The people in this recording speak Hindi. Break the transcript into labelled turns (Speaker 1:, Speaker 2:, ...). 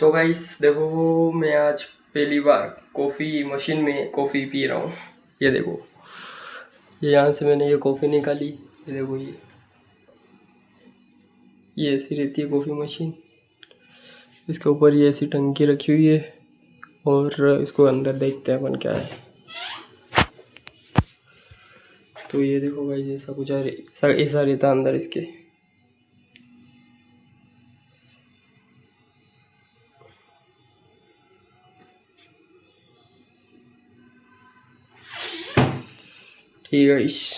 Speaker 1: तो गाइस देखो, मैं आज पहली बार कॉफ़ी मशीन में कॉफ़ी पी रहा हूँ। ये देखो, ये यहाँ से मैंने ये कॉफ़ी निकाली। ये देखो, ये ऐसी रहती है कॉफ़ी मशीन। इसके ऊपर ये ऐसी टंकी रखी हुई है और इसको अंदर देखते हैं अपन क्या है। तो ये देखो गाइस, ऐसा कुछ ऐसा रहता अंदर इसके। ठीक है गाइस।